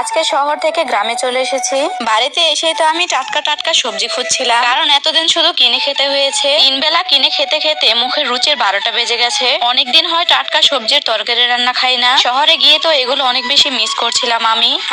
আজকে শহর থেকে গ্রামে চলে এসেছি। বাড়িতে এসেই তো আমি টাটকা টাটকা সবজি খুঁজছিলাম, কারণ এতদিন শুধু কিনে খেতে হয়েছে। 3 বেলা কিনে খেতে খেতে মুখের রুচির 12টা বেজে গেছে। অনেকদিন হয় টাটকা সবজির তরকারি রান্না খাই না। শহরে গিয়ে তো এগুলো অনেক বেশি মিস করছিলাম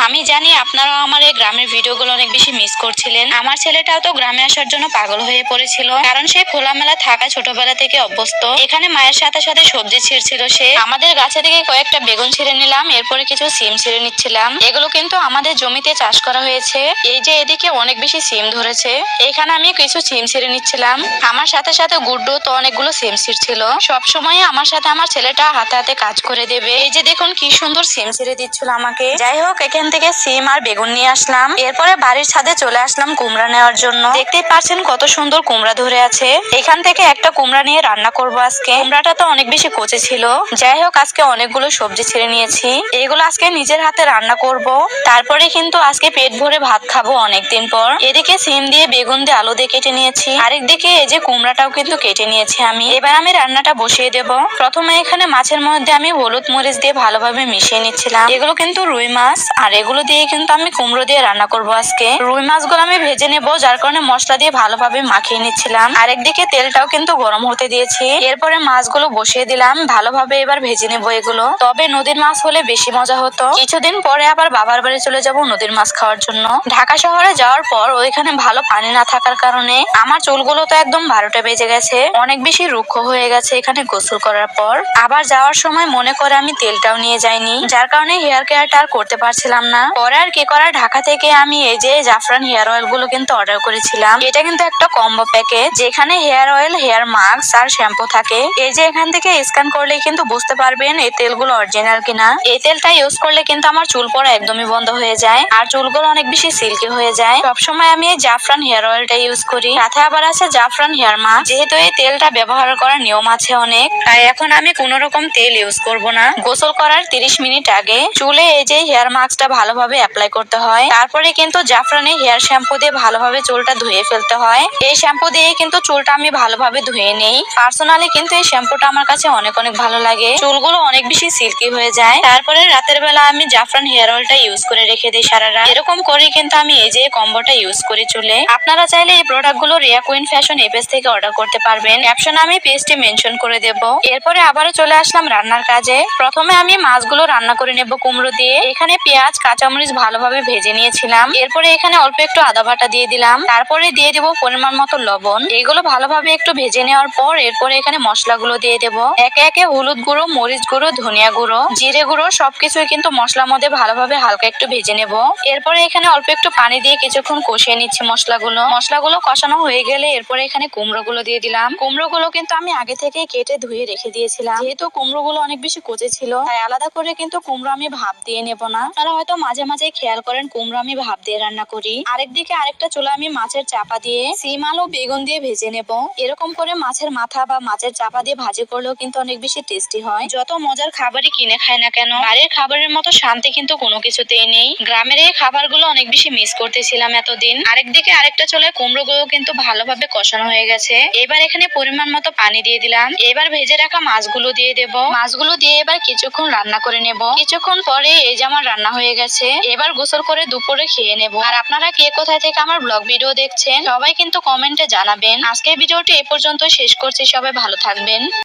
আমি জানি আপনারাও আমার এই গ্রামের ভিডিওগুলো অনেক বেশি মিস করছিলেন। আমার ছেলেটাও তো গ্রামে আসার জন্য পাগল হয়ে পড়েছিল, কারণ সে খোলামেলা থাকা ছোটবেলা থেকে অভ্যস্ত। এখানে মায়ের সাথে সাথে সবজি ছিঁড়ছিল সে। আমাদের গাছে থেকে কয়েকটা বেগুন ছিঁড়ে নিলাম, এরপরে কিছু সিম ছিঁড়ে নিচ্ছিলাম। এগুলো কিন্তু আমাদের জমিতে চাষ করা হয়েছে। এই যে এদিকে অনেক বেশি সিম ধরেছে, এখানে আমি কিছু সিম ছিঁড়ে নিচ্ছিলাম। আমার সাথে সাথে গুড্ডু তো অনেকগুলো সিম ছিঁড়ছিল। সবসময় আমার সাথে আমার ছেলেটা হাতে হাতে কাজ করে দেবে। এই যে দেখুন কি সুন্দর সিম ছিঁড়ে দিচ্ছিল আমাকে। যাই হোক, এখান থেকে সিম আর বেগুন নিয়ে আসলাম। এরপরে বাড়ির ছাদে চলে আসলাম কুমড়া নেওয়ার জন্য। দেখতেই পাচ্ছেন কত সুন্দর কুমড়া ধরে আছে। এখান থেকে একটা কুমড়া নিয়ে রান্না করব আজকে। কুমড়াটা তো অনেক বেশি কচি ছিল। যাই হোক, আজকে অনেকগুলো সবজি ছিঁড়ে নিয়েছি। এগুলো আজকে নিজের হাতে রান্না করব। তারপরে কিন্তু আজকে পেট ভরে ভাত খাবো অনেকদিন পর। এদিকে সিম দিয়ে বেগুন দিয়ে আলু দিয়ে কেটে নিয়েছি, আরেকদিকে এই যে কুমড়াটাও কিন্তু কেটে নিয়েছি আমি। এবার আমি রান্নাটা বসিয়ে দেব। প্রথমে এখানে মাছের মধ্যে আমি হলুদ মরিচ দিয়ে ভালোভাবে মিশিয়ে নিচ্ছিলাম। এগুলো কিন্তু রুই মাছ, আর এগুলো দিয়ে কিন্তু আমি কুমড়ো দিয়ে রান্না করব আজকে। রুই মাছগুলো আমি ভেজে নেব, যার কারণে মশলা দিয়ে ভালোভাবে মাখিয়ে নিচ্ছিলাম। আরেকদিকে তেলটাও কিন্তু গরম হতে দিয়েছি। এরপরে মাছগুলো বসিয়ে দিলাম, ভালোভাবে এবার ভেজে নেব এগুলো। তবে নদীর মাছ হলে বেশি মজা হতো। কিছুদিন পরে আবার বাবার বাড়ি চলে যাব নদীর মাছ খাওয়ার জন্য। ঢাকা শহরে যাওয়ার পর ওইখানে ভালো পানি না থাকার কারণে আমার চুলগুলো তো একদম 12টা বেজে গেছে, অনেক বেশি রুক্ষ হয়ে গেছে এখানে গোসল করার পর। আবার যাওয়ার সময় মনে করে আমি তেলটাও নিয়ে যাইনি, যার কারণে হেয়ার কেয়ারটা আর করতে পারছিলাম না। পরে আর কি করা, ঢাকা থেকে আমি এই যে জাফরান হেয়ার অয়েল গুলো কিন্তু অর্ডার করেছিলাম। এটা কিন্তু একটা কম্বো প্যাকেজ, যেখানে হেয়ার অয়েল, হেয়ার মাস্ক আর শ্যাম্পু থাকে। এই যে এখান থেকে স্ক্যান করলে কিন্তু বুঝতে পারবেন এই তেলগুলো অরিজিনাল কিনা। এই তেলটা ইউজ করলে কিন্তু আমার চুল পড়া একদমই বন্ধ হয়ে যায়, আর চুলগুলো অনেক বেশি সিল্কি হয়ে যায়। সবসময় আমি এই জাফরান হেয়ার অয়েলটা ইউজ করি, সাথে আবার আছে জাফরান হেয়ার মাস্ক। যেহেতু এই তেলটা ব্যবহার করার নিয়ম আছে অনেক, তাই এখন আমি কোনো রকম তেল ইউজ করব না। গোসল করার 30 মিনিট আগে চুলে এই যে হেয়ার মাস্কটা ভালোভাবে অ্যাপ্লাই করতে হয়। তারপরে কিন্তু জাফরানের হেয়ার শ্যাম্পু দিয়ে ভালোভাবে চুলটা ধুয়ে ফেলতে হয়। এই শ্যাম্পু দিয়ে কিন্তু চুলটা আমি ভালোভাবে ধুয়ে নেই। পার্সোনালি কিন্তু এই শ্যাম্পুটা আমার কাছে অনেক অনেক ভালো লাগে, চুলগুলো অনেক বেশি সিল্কি হয়ে যায়। তারপরে রাতের বেলা আমি জাফরান হেয়ার অয়েলটা ইউজ করে রেখে দিই সারা রাত। এরকম করে কিন্তু আমি এই যে কম্বোটা ইউজ করি চুলে। আপনারা চাইলে এই প্রোডাক্টগুলো রিয়া কুইন ফ্যাশন এই পেজ থেকে অর্ডার করতে পারবেন, ক্যাপশনে আমি পেজটি মেনশন করে দেব। এরপরে আবারও চলে আসলাম রান্নার কাজে। প্রথমে আমি মাছগুলো রান্না করে নেব কুমড়ো দিয়ে। এখানে পেঁয়াজ, কাঁচামরিচ ভালোভাবে ভেজে নিয়েছিলাম। এরপরে এখানে অল্প একটু আদা বাটা দিয়ে দিলাম, তারপরে দিয়ে দেব পরিমাণ মতো লবণ। এগুলো ভালোভাবে একটু ভেজে নেওয়ার পর এরপরে এখানে মশলাগুলো দিয়ে দেব। একে একে হলুদ গুঁড়ো, মরিচ গুঁড়ো, ধনিয়া গুঁড়ো, জিরে গুঁড়ো সবকিছুই কিন্তু মশলার মধ্যে ভালোভাবে হালকা একটু ভেজে নেব। এরপরে এখানে অল্প একটু পানি দিয়ে কিছুক্ষণ কষিয়ে নিচ্ছি মশলাগুলো কষানো হয়ে গেলে এরপরে এখানে কুমড়োগুলো দিয়ে দিলাম। কুমড়োগুলো কিন্তু আমি আগে থেকে কেটে ধুয়ে রেখে দিয়েছিলাম। যেহেতু কুমড়োগুলো অনেক বেশি কচি ছিল, তাই আলাদা করে কিন্তু কুমড়ো আমি ভাপ দিয়ে নেব না। আপনারা হয়তো মাঝে মাঝে খেয়াল করেন কুমড়ো আমি ভাপ দিয়ে রান্না করি। আরেকদিকে আরেকটা চুলা আমি মাছের চাপা দিয়ে সিম, আলু, বেগুন দিয়ে ভেজে নেব। এরকম করে মাছের মাথা বা মাছের চাপা দিয়ে ভাজি করলেও কিন্তু অনেক বেশি টেস্টি হয়। যত মজার খাবারই কিনে খায় না কেন, বাড়ির খাবারের মতো শান্তি কিন্তু কোনো কিছুতেই নেই। গ্রামের এই খাবারগুলো অনেক বেশি মিস করতেছিলাম এতদিন। আরেকদিকে আরেকটা চুলায় কুমড়োগুলো কিন্তু ভালোভাবে কষানো হয়ে গেছে। এবার এখানে পরিমাণ মতো পানি দিয়ে দিলাম। এবার ভেজে রাখা মাছগুলো দিয়ে দেব। মাছগুলো দিয়ে এবার কিছুক্ষণ রান্না করে নেব। কিছুক্ষণ পরে এই যে আমার রান্না হয়ে গেছে। এবার গোসল করে দুপুরে খেয়ে নেব। আর আপনারা কে কোথায় থেকে আমার ব্লগ ভিডিও দেখছেন সবাই কিন্তু কমেন্টে জানাবেন। আজকের ভিডিওটি এই পর্যন্ত শেষ করছি, সবাই ভালো থাকবেন।